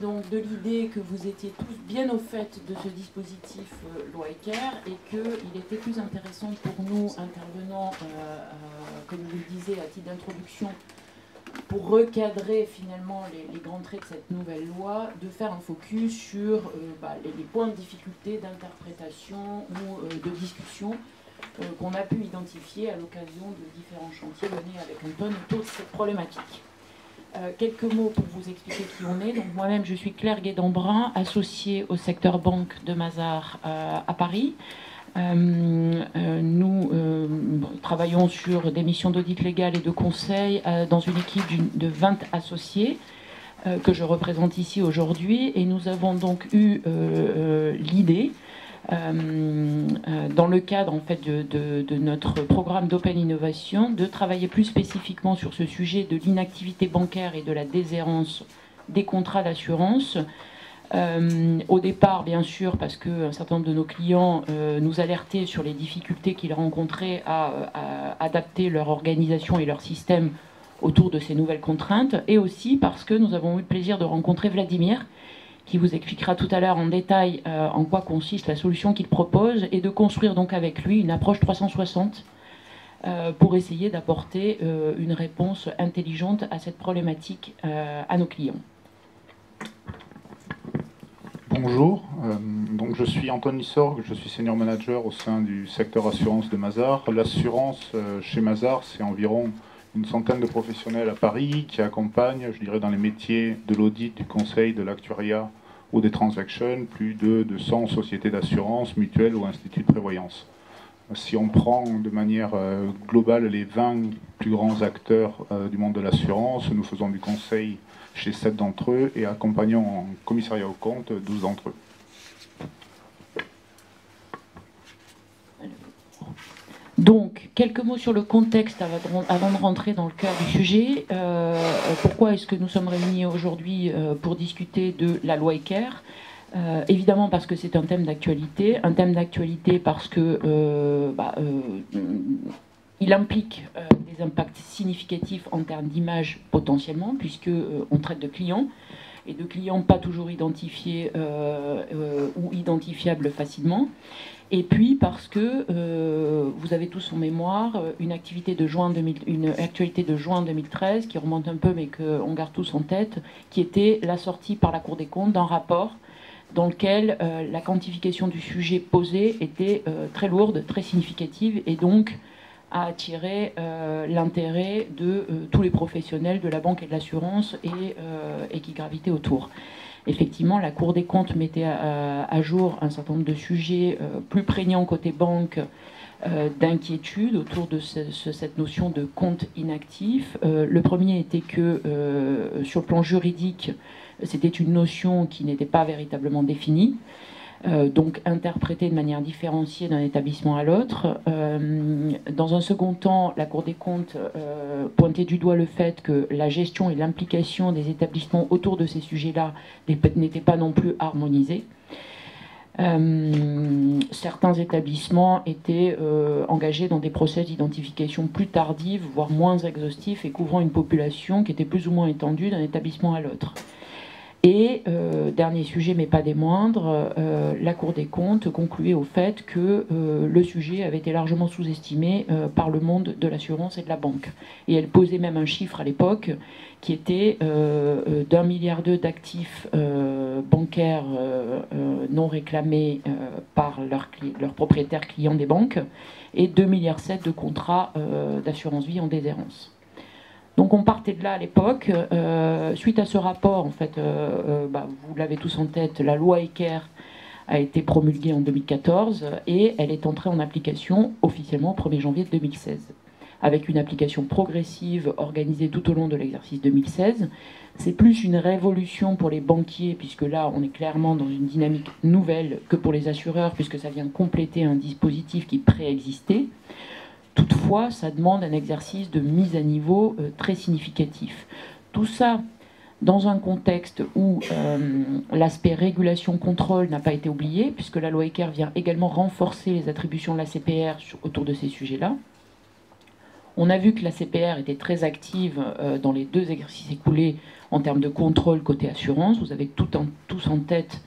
donc de l'idée que vous étiez tous bien au fait de ce dispositif loi Ecker et qu'il était plus intéressant pour nous, intervenants, comme je le disais à titre d'introduction, pour recadrer finalement les grands traits de cette nouvelle loi, de faire un focus sur les points de difficulté d'interprétation ou de discussion qu'on a pu identifier à l'occasion de différents chantiers menés avec Antoine autour de cette problématique. Quelques mots pour vous expliquer qui on est. Donc moi-même, je suis Claire Guédon-Brun, associée au secteur banque de Mazars à Paris. Nous travaillons sur des missions d'audit légal et de conseil dans une équipe de 20 associés que je représente ici aujourd'hui. Et nous avons donc eu l'idée, dans le cadre en fait, de notre programme d'Open Innovation, de travailler plus spécifiquement sur ce sujet de l'inactivité bancaire et de la déshérence des contrats d'assurance. Au départ, bien sûr, parce qu'un certain nombre de nos clients nous alertaient sur les difficultés qu'ils rencontraient à adapter leur organisation et leur système autour de ces nouvelles contraintes, et aussi parce que nous avons eu le plaisir de rencontrer Vladimir, qui vous expliquera tout à l'heure en détail en quoi consiste la solution qu'il propose, et de construire donc avec lui une approche 360 pour essayer d'apporter une réponse intelligente à cette problématique à nos clients. Bonjour, donc je suis Antoine Lissorgue, je suis senior manager au sein du secteur assurance de Mazars. L'assurance chez Mazars, c'est environ une centaine de professionnels à Paris qui accompagnent, je dirais, dans les métiers de l'audit, du conseil, de l'actuariat ou des transactions, plus de 200 sociétés d'assurance, mutuelles ou instituts de prévoyance. Si on prend de manière globale les 20 plus grands acteurs du monde de l'assurance, nous faisons du conseil chez 7 d'entre eux et accompagnons en commissariat aux comptes 12 d'entre eux. Donc, quelques mots sur le contexte avant de rentrer dans le cœur du sujet. Pourquoi est-ce que nous sommes réunis aujourd'hui pour discuter de la loi Ecker ? Évidemment parce que c'est un thème d'actualité parce que il implique des impacts significatifs en termes d'image potentiellement, puisque on traite de clients, et de clients pas toujours identifiés ou identifiables facilement. Et puis parce que vous avez tous en mémoire une actualité de juin 2013 qui remonte un peu mais qu'on garde tous en tête, qui était la sortie par la Cour des comptes d'un rapport dans lequel la quantification du sujet posé était très lourde, très significative, et donc a attiré l'intérêt de tous les professionnels de la banque et de l'assurance et qui gravitaient autour. Effectivement, la Cour des comptes mettait à jour un certain nombre de sujets plus prégnants côté banque, d'inquiétude autour de cette notion de compte inactif. Le premier était que, sur le plan juridique, c'était une notion qui n'était pas véritablement définie, donc interprétée de manière différenciée d'un établissement à l'autre. Dans un second temps, la Cour des comptes pointait du doigt le fait que la gestion et l'implication des établissements autour de ces sujets-là n'étaient pas non plus harmonisées. Certains établissements étaient engagés dans des process d'identification plus tardives, voire moins exhaustifs, et couvrant une population qui était plus ou moins étendue d'un établissement à l'autre. Et, dernier sujet, mais pas des moindres, la Cour des comptes concluait au fait que le sujet avait été largement sous-estimé par le monde de l'assurance et de la banque. Et elle posait même un chiffre à l'époque qui était d'1,2 milliard d'actifs bancaires non réclamés par leurs propriétaires clients des banques et 2,7 milliards de contrats d'assurance vie en déshérence. Donc on partait de là à l'époque. Suite à ce rapport, en fait, vous l'avez tous en tête, la loi Ecker a été promulguée en 2014 et elle est entrée en application officiellement au 1er janvier 2016. Avec une application progressive organisée tout au long de l'exercice 2016. C'est plus une révolution pour les banquiers, puisque là on est clairement dans une dynamique nouvelle, que pour les assureurs, puisque ça vient compléter un dispositif qui préexistait. Toutefois, ça demande un exercice de mise à niveau très significatif. Tout ça dans un contexte où l'aspect régulation-contrôle n'a pas été oublié, puisque la loi Ecker vient également renforcer les attributions de la CPR autour de ces sujets-là. On a vu que la CPR était très active dans les 2 exercices écoulés en termes de contrôle côté assurance. Vous avez tous en tête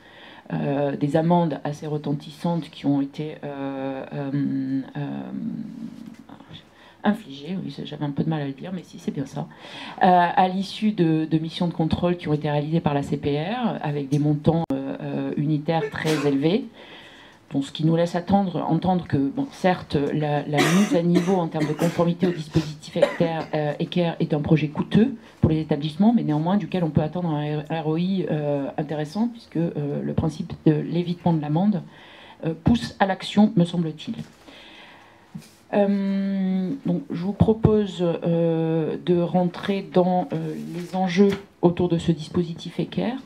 des amendes assez retentissantes qui ont été infligées, oui, j'avais un peu de mal à le dire, mais si, c'est bien ça, à l'issue de missions de contrôle qui ont été réalisées par la CPR, avec des montants unitaires très élevés. Donc, ce qui nous laisse entendre que, bon, certes, la mise à niveau en termes de conformité au dispositif ECAIR est un projet coûteux pour les établissements, mais néanmoins duquel on peut attendre un ROI intéressant, puisque le principe de l'évitement de l'amende pousse à l'action, me semble-t-il. Donc, je vous propose de rentrer dans les enjeux autour de ce dispositif ECAIR.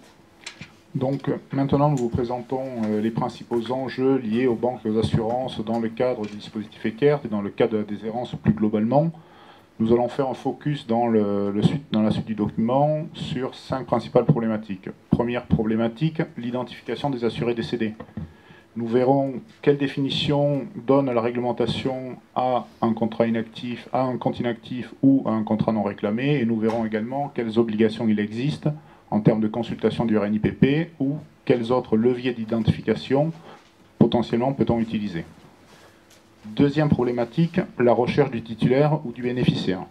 Donc maintenant, nous vous présentons les principaux enjeux liés aux banques et aux assurances dans le cadre du dispositif ECAIR et dans le cadre de la déshérence plus globalement. Nous allons faire un focus dans la suite du document sur 5 principales problématiques. Première problématique, l'identification des assurés décédés. Nous verrons quelle définition donne la réglementation à un contrat inactif, à un compte inactif ou à un contrat non réclamé, et nous verrons également quelles obligations il existe en termes de consultation du RNIPP ou quels autres leviers d'identification potentiellement peut-on utiliser. Deuxième problématique, la recherche du titulaire ou du bénéficiaire.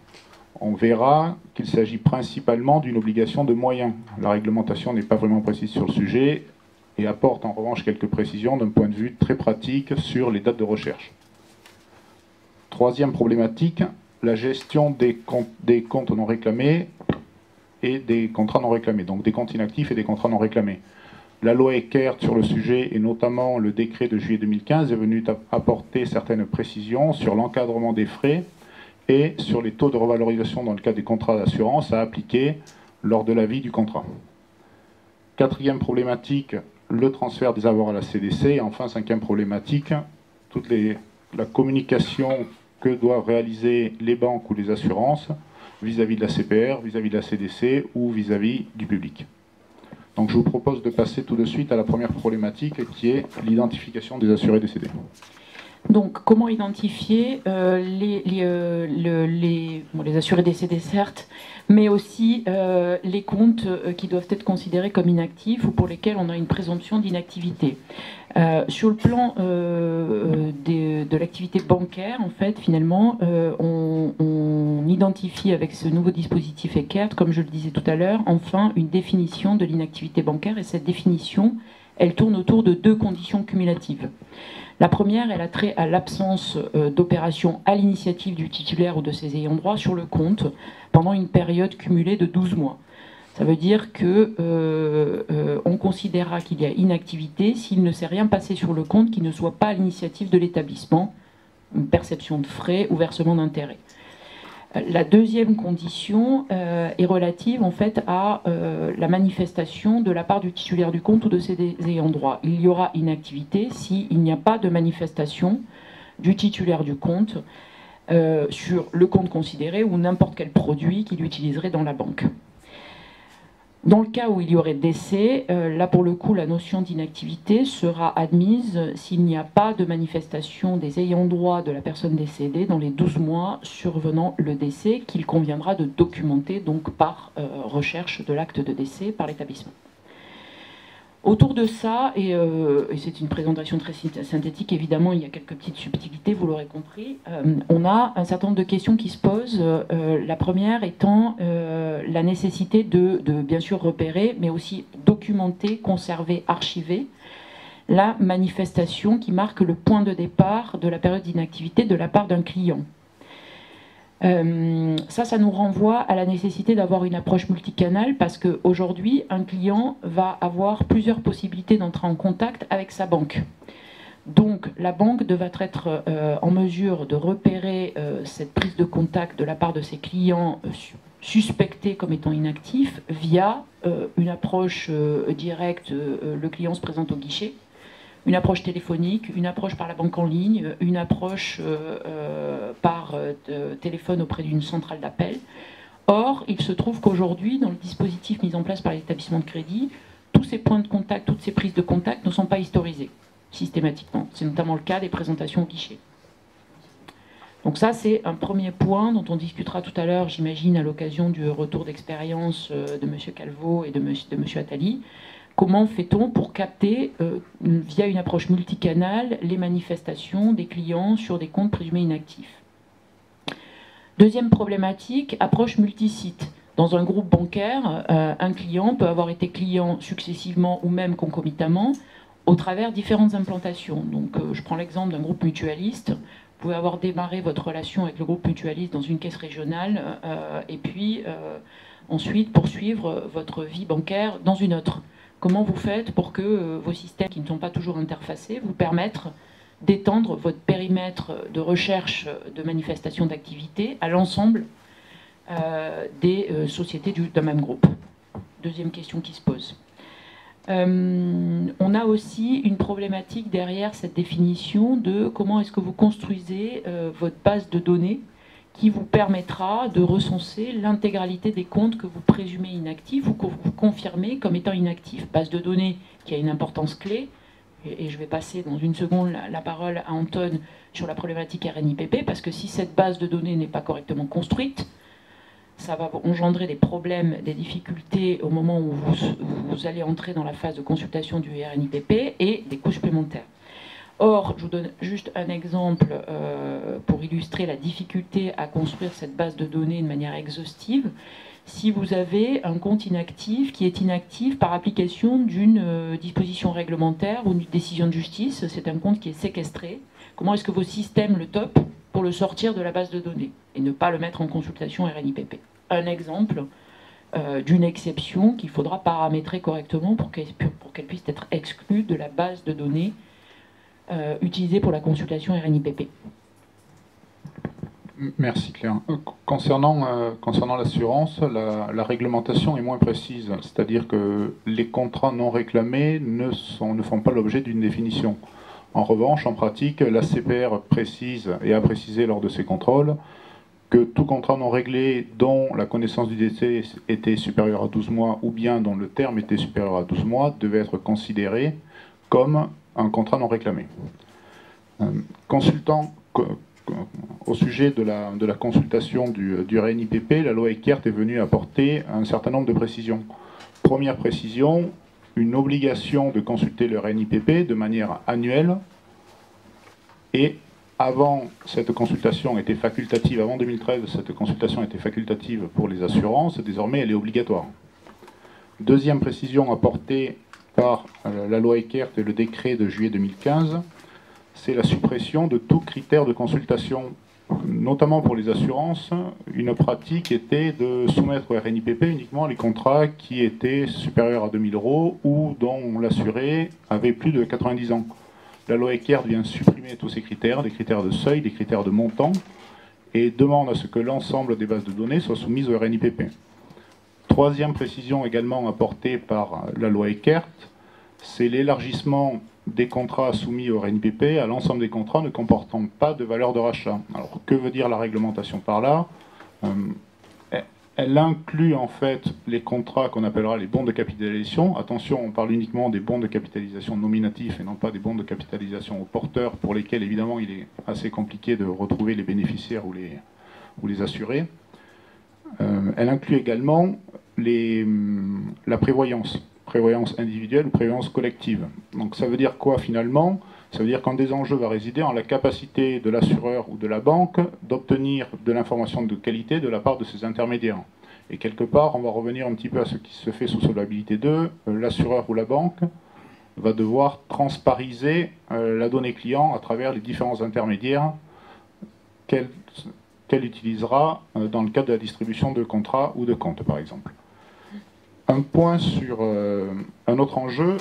On verra qu'il s'agit principalement d'une obligation de moyens. La réglementation n'est pas vraiment précise sur le sujet et apporte en revanche quelques précisions d'un point de vue très pratique sur les dates de recherche. Troisième problématique, la gestion des comptes non réclamés et des contrats non réclamés, donc des comptes inactifs et des contrats non réclamés. La loi ECAIR sur le sujet, et notamment le décret de juillet 2015, est venu apporter certaines précisions sur l'encadrement des frais et sur les taux de revalorisation dans le cas des contrats d'assurance à appliquer lors de la vie du contrat. Quatrième problématique, le transfert des avoirs à la CDC. Et enfin, cinquième problématique, la communication que doivent réaliser les banques ou les assurances vis-à-vis de la CPR, vis-à-vis de la CDC ou vis-à-vis du public. Donc je vous propose de passer tout de suite à la première problématique qui est l'identification des assurés décédés. Donc comment identifier les assurés décédés, certes, mais aussi les comptes qui doivent être considérés comme inactifs ou pour lesquels on a une présomption d'inactivité. Sur le plan de l'activité bancaire, en fait, finalement, on identifie avec ce nouveau dispositif ECAIR, comme je le disais tout à l'heure, enfin une définition de l'inactivité bancaire, et cette définition, elle tourne autour de 2 conditions cumulatives. La première, elle a trait à l'absence d'opération à l'initiative du titulaire ou de ses ayants droit sur le compte pendant une période cumulée de 12 mois. Ça veut dire qu'on considérera qu'il y a inactivité s'il ne s'est rien passé sur le compte qui ne soit pas à l'initiative de l'établissement, une perception de frais ou versement d'intérêts. La deuxième condition est relative en fait à la manifestation de la part du titulaire du compte ou de ses ayants droit. Il y aura inactivité s'il n'y a pas de manifestation du titulaire du compte sur le compte considéré ou n'importe quel produit qu'il utiliserait dans la banque. Dans le cas où il y aurait décès, là pour le coup la notion d'inactivité sera admise s'il n'y a pas de manifestation des ayants droit de la personne décédée dans les 12 mois survenant le décès, qu'il conviendra de documenter donc par recherche de l'acte de décès par l'établissement. Autour de ça, et c'est une présentation très synthétique, évidemment il y a quelques petites subtilités, vous l'aurez compris, on a un certain nombre de questions qui se posent, la première étant la nécessité de bien sûr repérer, mais aussi documenter, conserver, archiver la manifestation qui marque le point de départ de la période d'inactivité de la part d'un client. Ça nous renvoie à la nécessité d'avoir une approche multicanale parce qu'aujourd'hui, un client va avoir plusieurs possibilités d'entrer en contact avec sa banque. Donc la banque devra être en mesure de repérer cette prise de contact de la part de ses clients suspectés comme étant inactifs via une approche directe, le client se présente au guichet, une approche téléphonique, une approche par la banque en ligne, une approche par téléphone auprès d'une centrale d'appel. Or, il se trouve qu'aujourd'hui, dans le dispositif mis en place par l'établissement de crédit, tous ces points de contact, toutes ces prises de contact ne sont pas historisées systématiquement. C'est notamment le cas des présentations au guichet. Donc ça, c'est un premier point dont on discutera tout à l'heure, j'imagine, à l'occasion du retour d'expérience de M. Calvo et de M. Attali. Comment fait-on pour capter, via une approche multicanale, les manifestations des clients sur des comptes présumés inactifs? Deuxième problématique, approche multisite. Dans un groupe bancaire, un client peut avoir été client successivement ou même concomitamment au travers différentes implantations. Donc je prends l'exemple d'un groupe mutualiste. Vous pouvez avoir démarré votre relation avec le groupe mutualiste dans une caisse régionale et puis ensuite poursuivre votre vie bancaire dans une autre. Comment vous faites pour que vos systèmes qui ne sont pas toujours interfacés vous permettent d'étendre votre périmètre de recherche de manifestation d'activité à l'ensemble des sociétés d'un même groupe? Deuxième question qui se pose. On a aussi une problématique derrière cette définition de comment est-ce que vous construisez votre base de données qui vous permettra de recenser l'intégralité des comptes que vous présumez inactifs ou que vous confirmez comme étant inactifs. Base de données qui a une importance clé, et je vais passer dans une seconde la parole à Anton sur la problématique RNIPP, parce que si cette base de données n'est pas correctement construite, ça va engendrer des problèmes, des difficultés au moment où vous allez entrer dans la phase de consultation du RNIPP et des coûts supplémentaires. Or, je vous donne juste un exemple pour illustrer la difficulté à construire cette base de données de manière exhaustive. Si vous avez un compte inactif qui est inactif par application d'une disposition réglementaire ou d'une décision de justice, c'est un compte qui est séquestré, comment est-ce que vos systèmes le topent pour le sortir de la base de données et ne pas le mettre en consultation RNIPP? Un exemple d'une exception qu'il faudra paramétrer correctement pour qu'elle puisse être exclue de la base de données utilisée pour la consultation RNIPP. Merci Claire. Concernant l'assurance, la réglementation est moins précise, c'est-à-dire que les contrats non réclamés ne font pas l'objet d'une définition. En revanche, en pratique, la CPR précise et a précisé lors de ses contrôles que tout contrat non réglé dont la connaissance du décès était supérieure à 12 mois ou bien dont le terme était supérieur à 12 mois devait être considéré comme un contrat non réclamé. Consultant au sujet de la consultation du RNIPP, la loi Eckert est venue apporter un certain nombre de précisions. Première précision, une obligation de consulter le RNIPP de manière annuelle, et avant, cette consultation était facultative, avant 2013, cette consultation était facultative pour les assurances, désormais elle est obligatoire. Deuxième précision apportée par la loi Eckert et le décret de juillet 2015, c'est la suppression de tout critère de consultation. Notamment pour les assurances, une pratique était de soumettre au RNIPP uniquement les contrats qui étaient supérieurs à 2000 € ou dont l'assuré avait plus de 90 ans. La loi Eckert vient supprimer tous ces critères, des critères de seuil, des critères de montant, et demande à ce que l'ensemble des bases de données soient soumises au RNIPP. Troisième précision également apportée par la loi Eckert, c'est l'élargissement des contrats soumis au RNIPP à l'ensemble des contrats ne comportant pas de valeur de rachat. Alors, que veut dire la réglementation par là? Elle inclut en fait les contrats qu'on appellera les bons de capitalisation. Attention, on parle uniquement des bons de capitalisation nominatifs et non pas des bons de capitalisation aux porteurs, pour lesquels évidemment il est assez compliqué de retrouver les bénéficiaires ou les assurés. Elle inclut également la prévoyance individuelle ou prévoyance collective. Donc ça veut dire quoi finalement? Ça veut dire qu'un des enjeux va résider en la capacité de l'assureur ou de la banque d'obtenir de l'information de qualité de la part de ses intermédiaires. Et quelque part, on va revenir un petit peu à ce qui se fait sous solvabilité 2. L'assureur ou la banque va devoir transpariser la donnée client à travers les différents intermédiaires qu'elle utilisera dans le cadre de la distribution de contrats ou de comptes, par exemple. Un point sur un autre enjeu,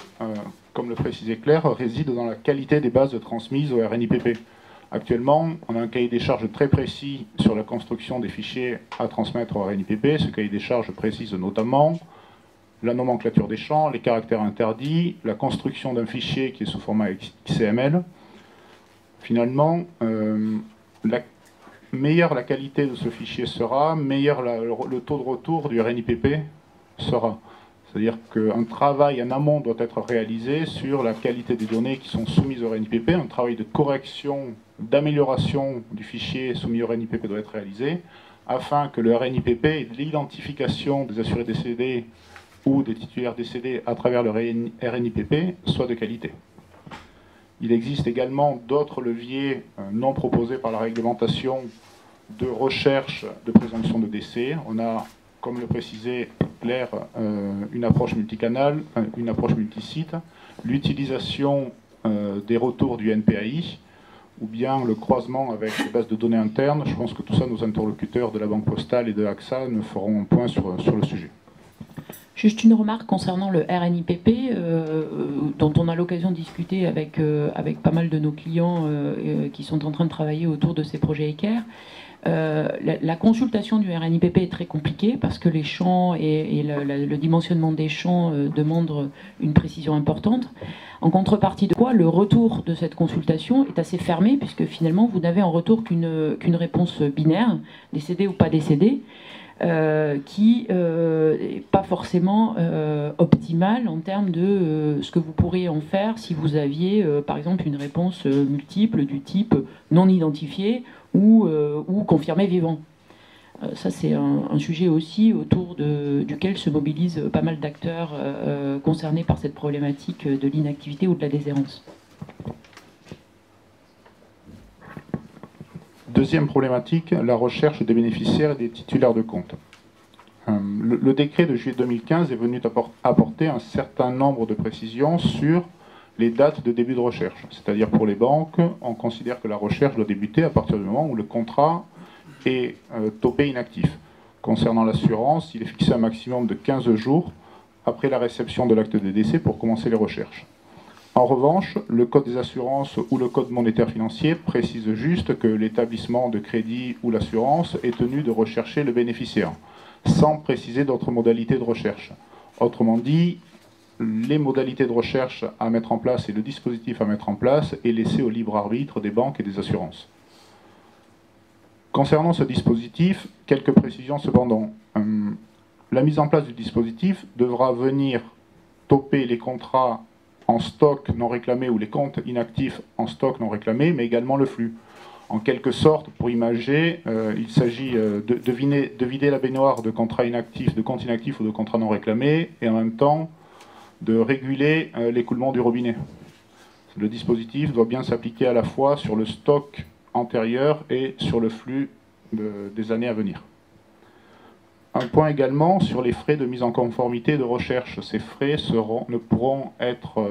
comme le précisait Claire, réside dans la qualité des bases transmises au RNIPP. Actuellement, on a un cahier des charges très précis sur la construction des fichiers à transmettre au RNIPP. Ce cahier des charges précise notamment la nomenclature des champs, les caractères interdits, la construction d'un fichier qui est sous format XML. Finalement, meilleure la qualité de ce fichier sera, meilleur le taux de retour du RNIPP sera. C'est-à-dire qu'un travail en amont doit être réalisé sur la qualité des données qui sont soumises au RNIPP, un travail de correction, d'amélioration du fichier soumis au RNIPP doit être réalisé, afin que le RNIPP et l'identification des assurés décédés ou des titulaires décédés à travers le RNIPP soient de qualité. Il existe également d'autres leviers non proposés par la réglementation de recherche de présomption de décès. On a, comme le précisait Claire, une approche multicanale, une approche multisite, l'utilisation des retours du NPAI, ou bien le croisement avec les bases de données internes. Je pense que tout ça, nos interlocuteurs de la Banque Postale et de AXA ne feront un point sur le sujet. Juste une remarque concernant le RNIPP, dont on a l'occasion de discuter avec pas mal de nos clients qui sont en train de travailler autour de ces projets équerres. La consultation du RNIPP est très compliquée parce que les champs et le dimensionnement des champs demandent une précision importante. En contrepartie de quoi, le retour de cette consultation est assez fermé puisque finalement vous n'avez en retour qu'une réponse binaire, décédé ou pas décédé, qui n'est pas forcément optimale en termes de ce que vous pourriez en faire si vous aviez par exemple une réponse multiple du type non identifié ou confirmé vivant. Ça c'est un sujet aussi autour duquel se mobilisent pas mal d'acteurs concernés par cette problématique de l'inactivité ou de la déshérence. Deuxième problématique, la recherche des bénéficiaires et des titulaires de compte. Le décret de juillet 2015 est venu apporter un certain nombre de précisions sur les dates de début de recherche. C'est-à-dire pour les banques, on considère que la recherche doit débuter à partir du moment où le contrat est topé inactif. Concernant l'assurance, il est fixé un maximum de 15 jours après la réception de l'acte de décès pour commencer les recherches. En revanche, le Code des assurances ou le Code monétaire financier précise juste que l'établissement de crédit ou l'assurance est tenu de rechercher le bénéficiaire, sans préciser d'autres modalités de recherche. Autrement dit, les modalités de recherche à mettre en place et le dispositif à mettre en place est laissé au libre arbitre des banques et des assurances. Concernant ce dispositif, quelques précisions cependant. La mise en place du dispositif devra venir toper les contrats en stock non réclamé ou les comptes inactifs en stock non réclamé, mais également le flux. En quelque sorte, pour imager, il s'agit de vider la baignoire de contrats inactifs, de comptes inactifs ou de contrats non réclamés, et en même temps de réguler l'écoulement du robinet. Le dispositif doit bien s'appliquer à la fois sur le stock antérieur et sur le flux des années à venir. Un point également sur les frais de mise en conformité de recherche. Ces frais ne pourront être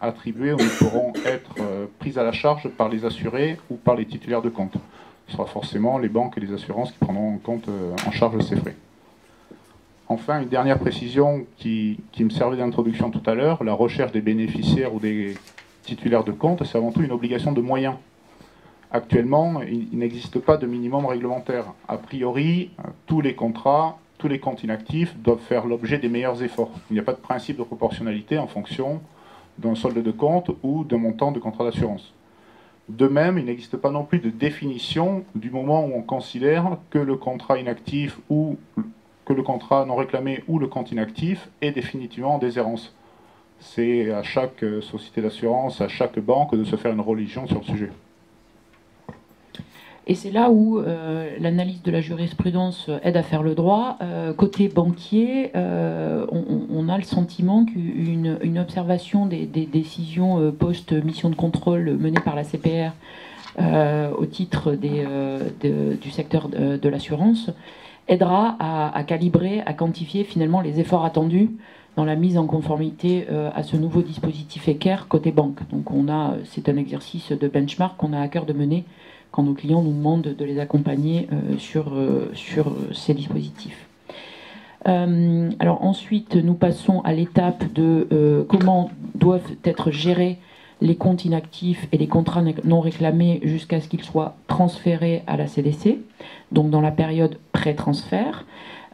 attribués ou ne pourront être pris à la charge par les assurés ou par les titulaires de compte. Ce sera forcément les banques et les assurances qui prendront en charge ces frais. Enfin, une dernière précision qui me servait d'introduction tout à l'heure, la recherche des bénéficiaires ou des titulaires de compte, c'est avant tout une obligation de moyens. Actuellement, il n'existe pas de minimum réglementaire. A priori, tous les contrats, tous les comptes inactifs doivent faire l'objet des meilleurs efforts. Il n'y a pas de principe de proportionnalité en fonction d'un solde de compte ou d'un montant de contrat d'assurance. De même, il n'existe pas non plus de définition du moment où on considère que le contrat inactif ou que le contrat non réclamé ou le compte inactif est définitivement en déshérence. C'est à chaque société d'assurance, à chaque banque de se faire une religion sur le sujet. Et c'est là où l'analyse de la jurisprudence aide à faire le droit. Côté banquier, on a le sentiment qu'une observation des décisions post-mission de contrôle menées par la CPR au titre du secteur de l'assurance aidera à calibrer, à quantifier finalement les efforts attendus dans la mise en conformité à ce nouveau dispositif équerre côté banque. Donc c'est un exercice de benchmark qu'on a à cœur de mener quand nos clients nous demandent de les accompagner sur ces dispositifs. Alors ensuite, nous passons à l'étape de comment doivent être gérés les comptes inactifs et les contrats non réclamés jusqu'à ce qu'ils soient transférés à la CDC, donc dans la période pré-transfert.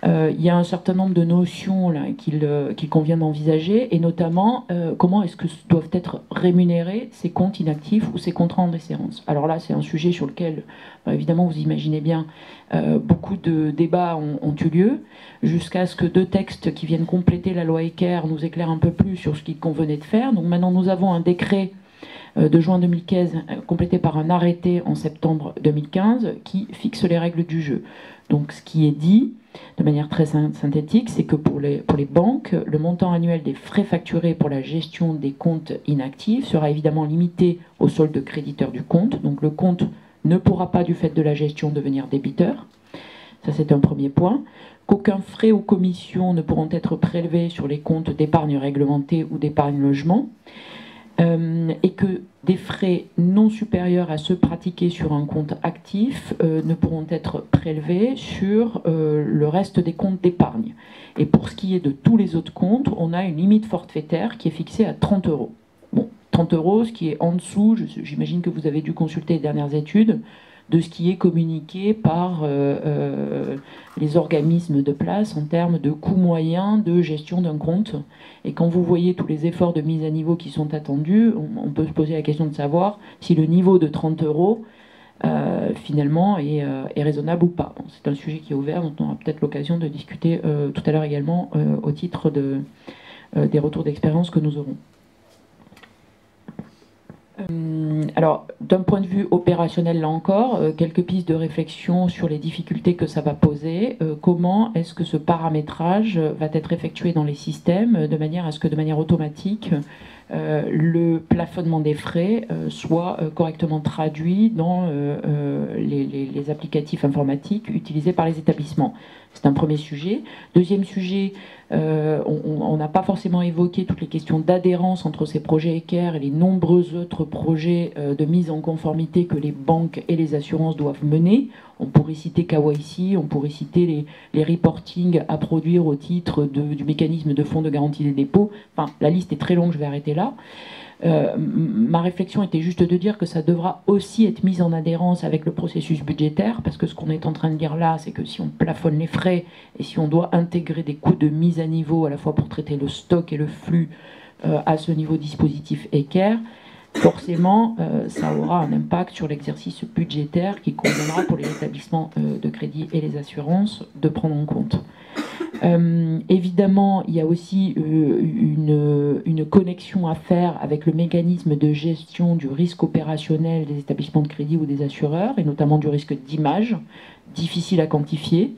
il y a un certain nombre de notions qu'il convient d'envisager, et notamment comment est-ce que doivent être rémunérés ces comptes inactifs ou ces contrats en déshérence. Alors là, c'est un sujet sur lequel, évidemment, vous imaginez bien, beaucoup de débats ont eu lieu, jusqu'à ce que 2 textes qui viennent compléter la loi Ecker nous éclairent un peu plus sur ce qu'il convenait de faire. Donc maintenant, nous avons un décret de juin 2015, complété par un arrêté en septembre 2015, qui fixe les règles du jeu. Donc ce qui est dit, de manière très synthétique, c'est que pour les banques, le montant annuel des frais facturés pour la gestion des comptes inactifs sera évidemment limité au solde créditeur du compte. Donc le compte ne pourra pas, du fait de la gestion, devenir débiteur. Ça, c'est un premier point. Qu'aucun frais ou commissions ne pourront être prélevés sur les comptes d'épargne réglementée ou d'épargne logement. Et que des frais non supérieurs à ceux pratiqués sur un compte actif ne pourront être prélevés sur le reste des comptes d'épargne. Et pour ce qui est de tous les autres comptes, on a une limite forfaitaire qui est fixée à 30 €. Bon, 30 €, ce qui est en dessous, j'imagine que vous avez dû consulter les dernières études, de ce qui est communiqué par les organismes de place en termes de coût moyen de gestion d'un compte. Et quand vous voyez tous les efforts de mise à niveau qui sont attendus, on peut se poser la question de savoir si le niveau de 30 € finalement est raisonnable ou pas. Bon, c'est un sujet qui est ouvert, dont on aura peut-être l'occasion de discuter tout à l'heure également au titre des retours d'expérience que nous aurons. Alors, d'un point de vue opérationnel, là encore, quelques pistes de réflexion sur les difficultés que ça va poser. Comment est-ce que ce paramétrage va être effectué dans les systèmes, de manière à ce que, de manière automatique, le plafonnement des frais soit correctement traduit dans les applicatifs informatiques utilisés par les établissements. C'est un premier sujet. Deuxième sujet, on n'a pas forcément évoqué toutes les questions d'adhérence entre ces projets Ecker et les nombreux autres projets de mise en conformité que les banques et les assurances doivent mener. On pourrait citer KYC, on pourrait citer les reportings à produire au titre du mécanisme de fonds de garantie des dépôts. Enfin, la liste est très longue, je vais arrêter là. Ma réflexion était juste de dire que ça devra aussi être mis en adhérence avec le processus budgétaire, parce que ce qu'on est en train de dire là, c'est que si on plafonne les frais et si on doit intégrer des coûts de mise à niveau à la fois pour traiter le stock et le flux à ce niveau dispositif Ecker, forcément ça aura un impact sur l'exercice budgétaire qui conviendra pour les établissements de crédit et les assurances de prendre en compte. Évidemment, il y a aussi une connexion à faire avec le mécanisme de gestion du risque opérationnel des établissements de crédit ou des assureurs, et notamment du risque d'image, difficile à quantifier,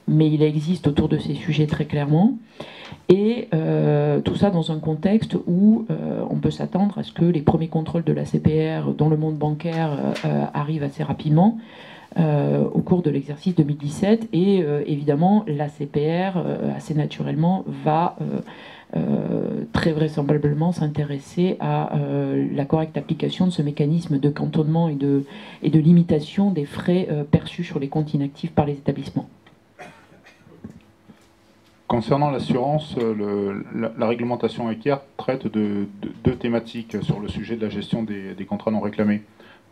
mais il existe autour de ces sujets très clairement. Et tout ça dans un contexte où on peut s'attendre à ce que les premiers contrôles de la CPR dans le monde bancaire arrivent assez rapidement, au cours de l'exercice 2017, et évidemment la CPR assez naturellement va très vraisemblablement s'intéresser à la correcte application de ce mécanisme de cantonnement et de limitation des frais perçus sur les comptes inactifs par les établissements. Concernant l'assurance, la réglementation Ecker traite de 2 thématiques sur le sujet de la gestion des contrats non réclamés.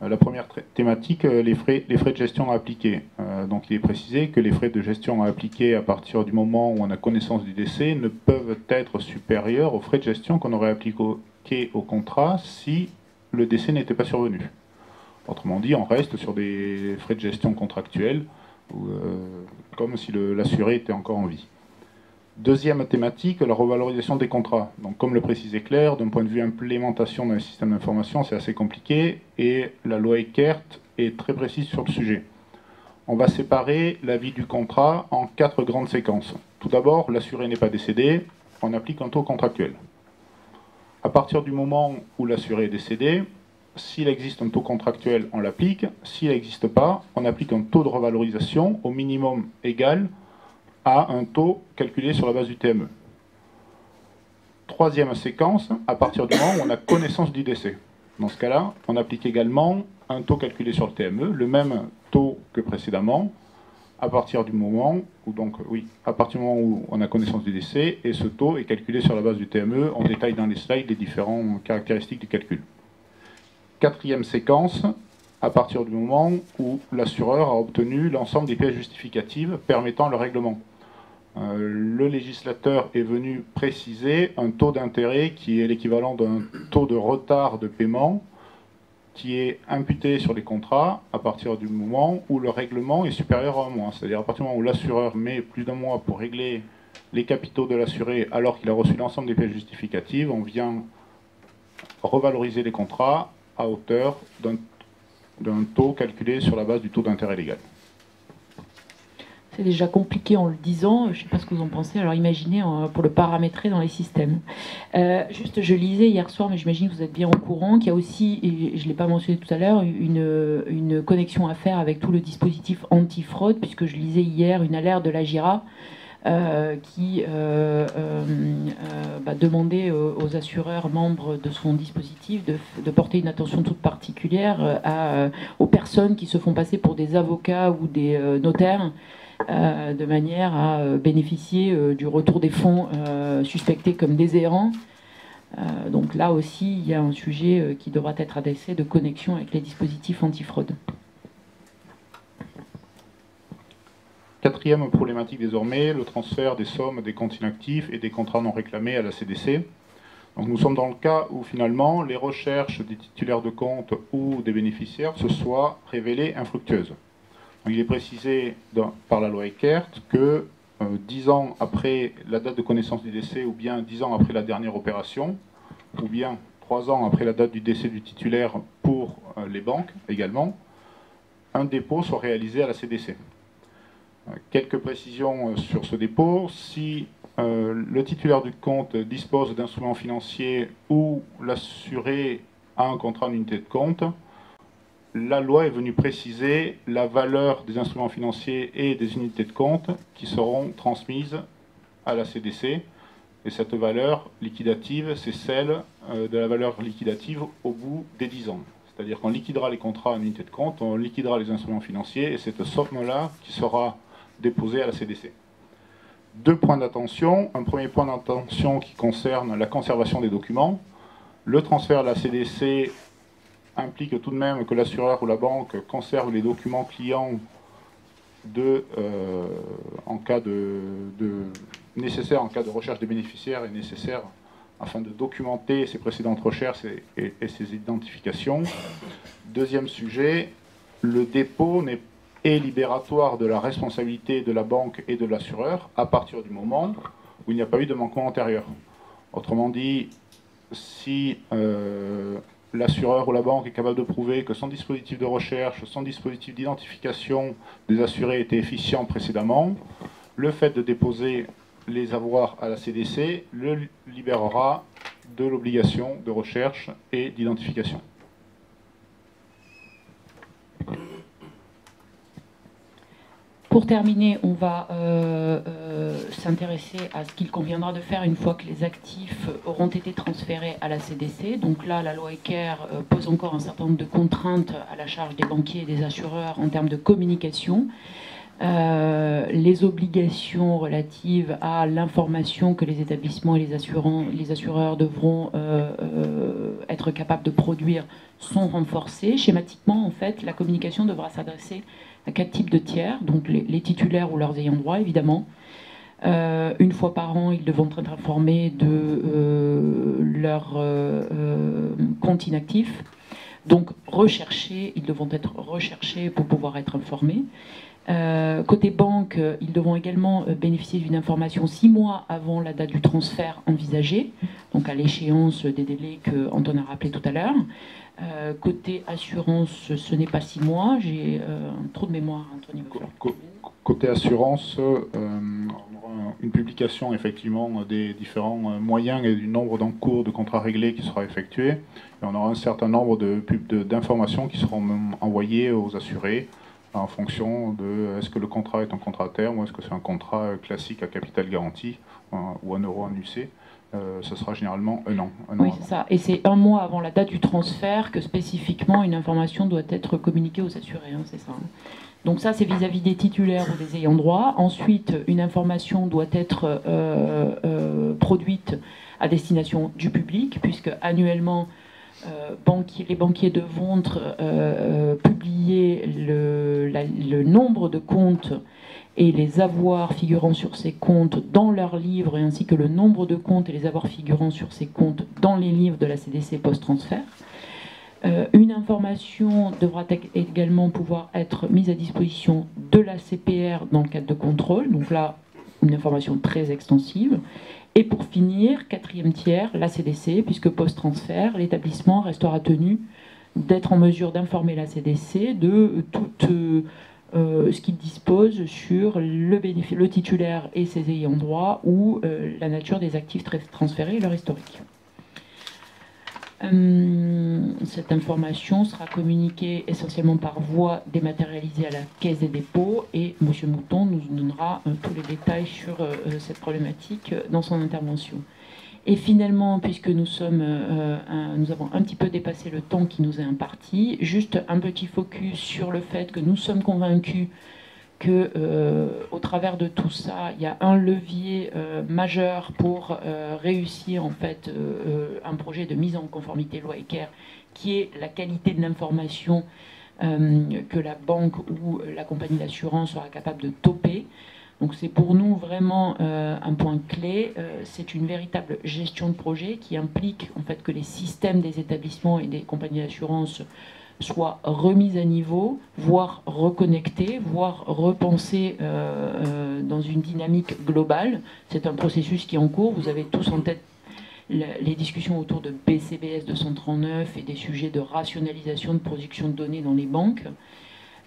La première thématique, les frais de gestion à appliquer. Donc il est précisé que les frais de gestion à appliquer à partir du moment où on a connaissance du décès ne peuvent être supérieurs aux frais de gestion qu'on aurait appliqués au contrat si le décès n'était pas survenu. Autrement dit, on reste sur des frais de gestion contractuels, comme si l'assuré était encore en vie. Deuxième thématique, la revalorisation des contrats. Donc, comme le précisait Claire, d'un point de vue implémentation d'un système d'information, c'est assez compliqué, et la loi Eckert est très précise sur le sujet. On va séparer la vie du contrat en 4 grandes séquences. Tout d'abord, l'assuré n'est pas décédé, on applique un taux contractuel. À partir du moment où l'assuré est décédé, s'il existe un taux contractuel, on l'applique. S'il n'existe pas, on applique un taux de revalorisation au minimum égal à un taux calculé sur la base du TME. Troisième séquence, à partir du moment où on a connaissance du décès. Dans ce cas-là, on applique également un taux calculé sur le TME, le même taux que précédemment, à partir du moment où on a connaissance du décès, et ce taux est calculé sur la base du TME. On détaille dans les slides les différentes caractéristiques du calcul. Quatrième séquence, à partir du moment où l'assureur a obtenu l'ensemble des pièces justificatives permettant le règlement. le législateur est venu préciser un taux d'intérêt qui est l'équivalent d'un taux de retard de paiement qui est imputé sur les contrats à partir du moment où le règlement est supérieur à un mois. C'est-à-dire à partir du moment où l'assureur met plus d'un mois pour régler les capitaux de l'assuré alors qu'il a reçu l'ensemble des pièces justificatives, on vient revaloriser les contrats à hauteur d'un taux calculé sur la base du taux d'intérêt légal. C'est déjà compliqué en le disant, je ne sais pas ce que vous en pensez, alors imaginez pour le paramétrer dans les systèmes. Juste, je lisais hier soir, mais j'imagine que vous êtes bien au courant, qu'il y a aussi, et je ne l'ai pas mentionné tout à l'heure, une connexion à faire avec tout le dispositif anti-fraude, puisque je lisais hier une alerte de l'AGIRA qui demandait aux assureurs membres de son dispositif de porter une attention toute particulière aux personnes qui se font passer pour des avocats ou des notaires, de manière à bénéficier du retour des fonds suspectés comme déshérents. Donc là aussi, il y a un sujet qui devra être adressé de connexion avec les dispositifs antifraude. Quatrième problématique désormais, le transfert des sommes des comptes inactifs et des contrats non réclamés à la CDC. Donc nous sommes dans le cas où finalement les recherches des titulaires de comptes ou des bénéficiaires se soient révélées infructueuses. Donc, il est précisé par la loi Eckert que 10 ans après la date de connaissance du décès, ou bien 10 ans après la dernière opération, ou bien 3 ans après la date du décès du titulaire pour les banques également, un dépôt soit réalisé à la CDC. Quelques précisions sur ce dépôt. Si le titulaire du compte dispose d'instruments financiers ou l'assuré a un contrat d'unité de compte, la loi est venue préciser la valeur des instruments financiers et des unités de compte qui seront transmises à la CDC. Et cette valeur liquidative, c'est celle de la valeur liquidative au bout des 10 ans. C'est-à-dire qu'on liquidera les contrats en unité de compte, on liquidera les instruments financiers, et c'est cette somme-là qui sera déposée à la CDC. Deux points d'attention. Un premier point d'attention qui concerne la conservation des documents. Le transfert à la CDC implique tout de même que l'assureur ou la banque conserve les documents clients nécessaires en cas de recherche des bénéficiaires et nécessaires afin de documenter ses précédentes recherches et ses identifications. Deuxième sujet, le dépôt est libératoire de la responsabilité de la banque et de l'assureur à partir du moment où il n'y a pas eu de manquement antérieur. Autrement dit, si l'assureur ou la banque est capable de prouver que son dispositif de recherche, son dispositif d'identification des assurés était efficient précédemment, le fait de déposer les avoirs à la CDC le libérera de l'obligation de recherche et d'identification. Pour terminer, on va s'intéresser à ce qu'il conviendra de faire une fois que les actifs auront été transférés à la CDC. Donc là, la loi Eckert pose encore un certain nombre de contraintes à la charge des banquiers et des assureurs en termes de communication. Les obligations relatives à l'information que les établissements et les assureurs devront être capables de produire sont renforcées. Schématiquement, en fait, la communication devra s'adresser à 4 types de tiers, donc les titulaires ou leurs ayants droit, évidemment. Une fois par an, ils devront être informés de leur compte inactif. Donc, ils devront être recherchés pour pouvoir être informés. Côté banque, ils devront également bénéficier d'une information 6 mois avant la date du transfert envisagé, donc à l'échéance des délais qu'Antoine a rappelé tout à l'heure. Côté assurance, ce n'est pas 6 mois. J'ai un trou de mémoire, Antoine. Côté assurance, on aura une publication effectivement des différents moyens et du nombre d'encours de contrats réglés qui sera effectué. Et on aura un certain nombre d'informations qui seront envoyées aux assurés en fonction de est-ce que le contrat est un contrat à terme ou est-ce que c'est un contrat classique à capital garanti ou 1 euro en UC. Ce sera généralement un an. Oui, c'est ça. Et c'est 1 mois avant la date du transfert que spécifiquement une information doit être communiquée aux assurés. Hein, c'est ça. Donc ça, c'est vis-à-vis des titulaires ou des ayants droit. Ensuite, une information doit être produite à destination du public, puisque annuellement, les banquiers devront publier le nombre de comptes et les avoirs figurant sur ces comptes dans leurs livres, ainsi que le nombre de comptes et les avoirs figurant sur ces comptes dans les livres de la CDC post-transfert. Une information devra également pouvoir être mise à disposition de la CPR dans le cadre de contrôle, donc là, une information très extensive. Et pour finir, quatrième tiers, la CDC, puisque post-transfert, l'établissement restera tenu d'être en mesure d'informer la CDC de tout ce qu'il dispose sur le titulaire et ses ayants droit ou la nature des actifs transférés et leur historique. Cette information sera communiquée essentiellement par voie dématérialisée à la Caisse des dépôts et M. Mouton nous donnera tous les détails sur cette problématique dans son intervention. Et finalement, puisque nous avons un petit peu dépassé le temps qui nous est imparti, juste un petit focus sur le fait que nous sommes convaincus que, au travers de tout ça, il y a un levier majeur pour réussir en fait un projet de mise en conformité loi Ecker, qui est la qualité de l'information que la banque ou la compagnie d'assurance sera capable de toper. Donc c'est pour nous vraiment un point clé. C'est une véritable gestion de projet qui implique en fait que les systèmes des établissements et des compagnies d'assurance soient remis à niveau, voire reconnectés, voire repensés dans une dynamique globale. C'est un processus qui est en cours. Vous avez tous en tête les discussions autour de BCBS 239 et des sujets de rationalisation de production de données dans les banques.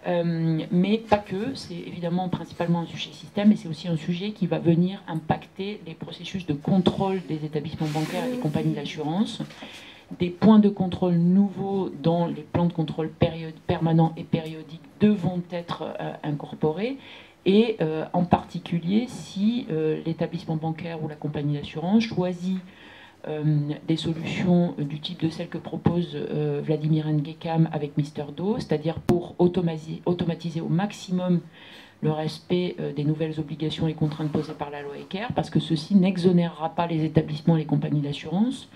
Mais pas que, c'est évidemment principalement un sujet système, et c'est aussi un sujet qui va venir impacter les processus de contrôle des établissements bancaires et des compagnies d'assurance. Des points de contrôle nouveaux dans les plans de contrôle permanents et périodiques devront être incorporés, et en particulier si l'établissement bancaire ou la compagnie d'assurance choisit des solutions du type de celles que propose Vladimir Nguekam avec Mister Do, c'est-à-dire pour automatiser au maximum le respect des nouvelles obligations et contraintes posées par la loi Ecker, parce que ceci n'exonérera pas les établissements et les compagnies d'assurance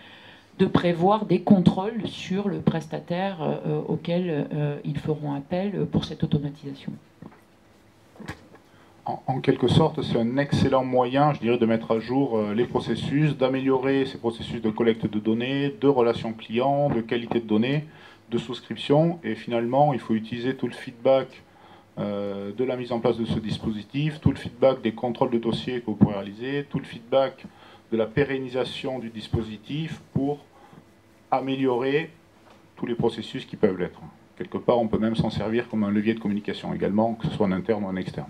de prévoir des contrôles sur le prestataire auquel ils feront appel pour cette automatisation. En quelque sorte, c'est un excellent moyen, je dirais, de mettre à jour les processus, d'améliorer ces processus de collecte de données, de relations clients, de qualité de données, de souscription. Et finalement, il faut utiliser tout le feedback de la mise en place de ce dispositif, tout le feedback des contrôles de dossiers que vous pourrez réaliser, tout le feedback de la pérennisation du dispositif pour améliorer tous les processus qui peuvent l'être. Quelque part, on peut même s'en servir comme un levier de communication également, que ce soit en interne ou en externe.